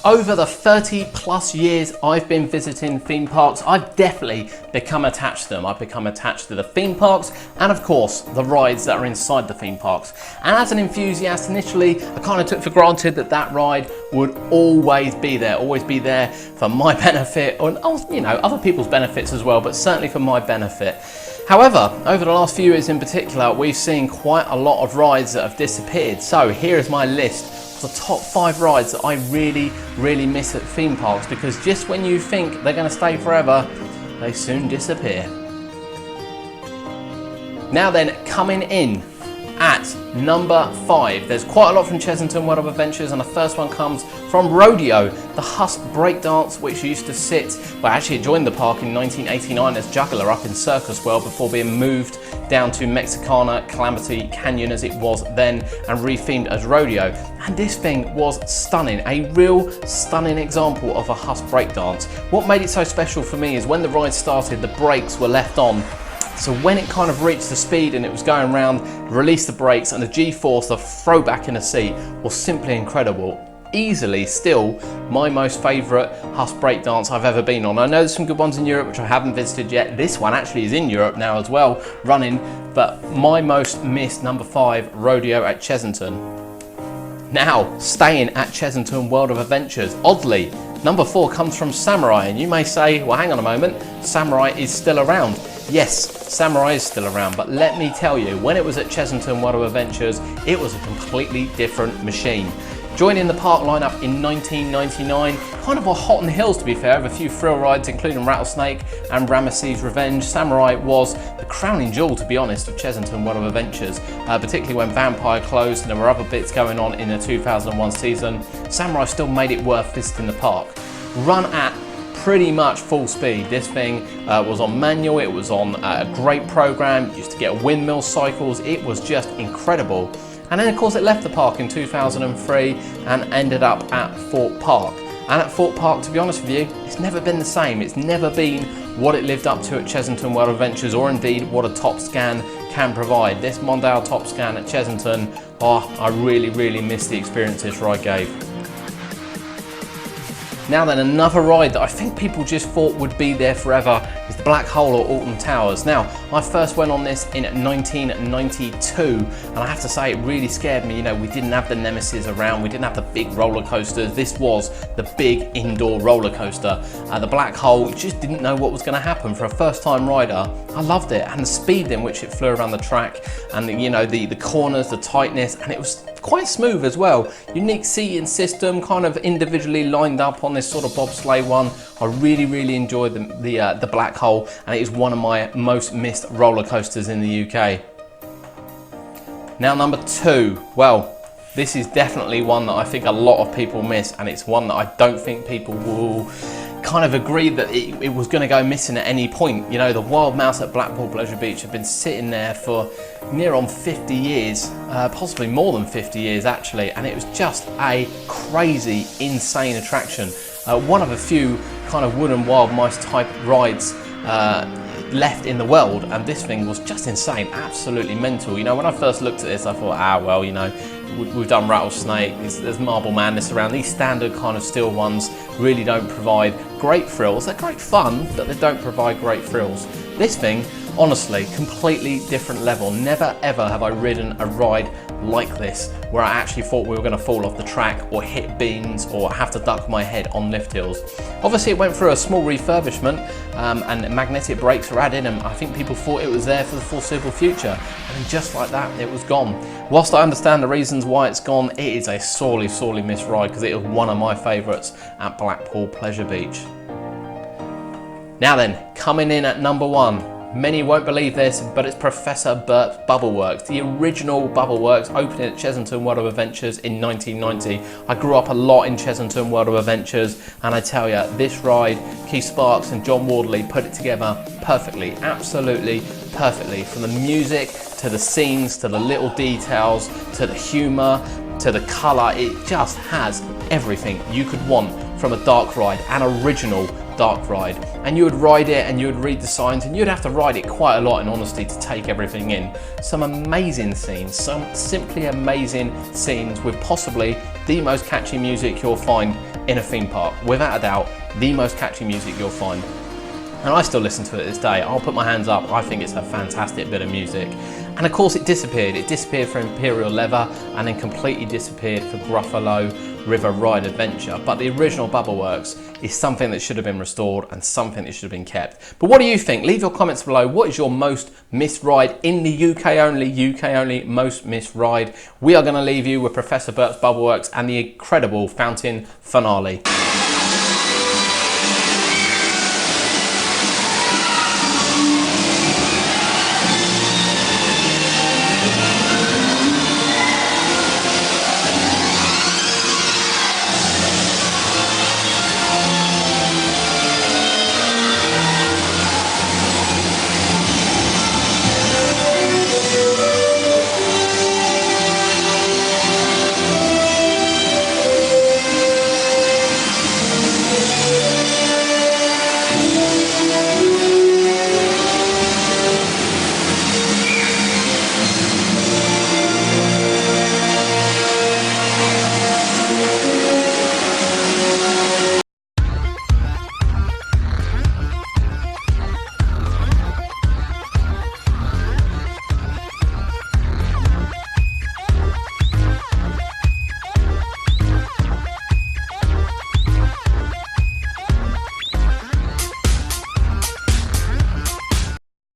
Over the 30 plus years I've been visiting theme parks, I've definitely become attached to them. I've become attached to the theme parks and of course the rides that are inside the theme parks. And as an enthusiast, initially I kind of took for granted that that ride would always be there for my benefit, or other people's benefits as well, but certainly for my benefit. However, over the last few years in particular, we've seen quite a lot of rides that have disappeared. So here is my list the top 5 rides that I really miss at theme parks, because just when you think they're going to stay forever, they soon disappear. Now then, coming in at number 5, there's quite a lot from Chessington World of Adventures, and the first one comes from Rodeo, the Husk breakdance, which used to sit, well actually it joined the park in 1989 as Juggler up in Circus World before being moved down to Mexicana Calamity Canyon as it was then and rethemed as Rodeo. And this thing was stunning, a real stunning example of a Husk breakdance. What made it so special for me is when the ride started, the brakes were left on. So when it kind of reached the speed and it was going around, released the brakes, and the G-force, the throw back in the seat was simply incredible. Easily still my most favourite Husk breakdance I've ever been on. I know there's some good ones in Europe which I haven't visited yet. This one actually is in Europe now as well, running, but my most missed number 5, Rodeo at Chessington. Now, staying at Chessington World of Adventures, oddly, number 4 comes from Samurai, and you may say, well hang on a moment, Samurai is still around. Yes, Samurai is still around, but let me tell you, when it was at Chessington World of Adventures, it was a completely different machine. Joining the park lineup in 1999, kind of a hot on the heels to be fair, of a few thrill rides including Rattlesnake and Ramesses Revenge, Samurai was the crowning jewel, to be honest, of Chessington World of Adventures, particularly when Vampire closed and there were other bits going on in the 2001 season. Samurai still made it worth visiting the park. Run at pretty much full speed. This thing was on manual, it was on a great program, you used to get windmill cycles, it was just incredible. And then of course it left the park in 2003 and ended up at Fort Park. And at Fort Park, to be honest with you, it's never been the same. It's never been what it lived up to at Chessington World of Adventures, or indeed what a top scan can provide. This Mondale top scan at Chessington, I really miss the experience this ride gave. Now then, another ride that I think people just thought would be there forever is the Black Hole or Alton Towers. Now, I first went on this in 1992, and I have to say it really scared me. We didn't have the Nemesis around, we didn't have the big roller coasters. This was the big indoor roller coaster. The Black Hole, you just didn't know what was going to happen. For a first time rider, I loved it, and the speed in which it flew around the track, and the corners, the tightness, and it was quite smooth as well. Unique seating system, kind of individually lined up on this sort of bobsleigh one. I really enjoyed the Black Hole, and it is one of my most missed roller coasters in the UK. Now number 2, well, this is definitely one that I think a lot of people miss, and it's one that I don't think people will kind of agree that it was going to go missing at any point. The Wild Mouse at Blackpool Pleasure Beach had been sitting there for near on 50 years, possibly more than 50 years actually, and it was just a crazy, insane attraction. One of a few kind of wooden wild mice type rides left in the world, and this thing was just insane, absolutely mental. When I first looked at this, I thought, well, we've done Rattlesnake, there's Marble Madness around. These standard kind of steel ones really don't provide great thrills. They're great fun, but they don't provide great thrills. This thing, honestly, completely different level. Never ever have I ridden a ride like this where I actually thought we were going to fall off the track or hit beams or have to duck my head on lift hills. Obviously it went through a small refurbishment and magnetic brakes were added, and I think people thought it was there for the foreseeable future, and just like that it was gone. Whilst I understand the reasons why it's gone, it is a sorely missed ride, because it was one of my favourites at Blackpool Pleasure Beach. Now then, coming in at number 1, many won't believe this, but it's Professor Burt's Bubbleworks, the original Bubbleworks, opening at Chessington World of Adventures in 1990. I grew up a lot in Chessington World of Adventures, and I tell you, this ride, Keith Sparks and John Wardley put it together perfectly, absolutely perfectly. From the music, to the scenes, to the little details, to the humour, to the colour, it just has everything you could want from a dark ride, an original dark ride. And you would ride it and you would read the signs, and you'd have to ride it quite a lot in honesty to take everything in. Some amazing scenes, some simply amazing scenes with possibly the most catchy music you'll find in a theme park. Without a doubt, the most catchy music you'll find. And I still listen to it to this day. I'll put my hands up. I think it's a fantastic bit of music. And of course it disappeared. It disappeared for Imperial Leather and then completely disappeared for Gruffalo River Ride Adventure. But the original Bubbleworks is something that should have been restored and something that should have been kept. But what do you think? Leave your comments below. What is your most missed ride in the UK only most missed ride? We are going to leave you with Professor Burt's Bubbleworks and the incredible Fountain Finale.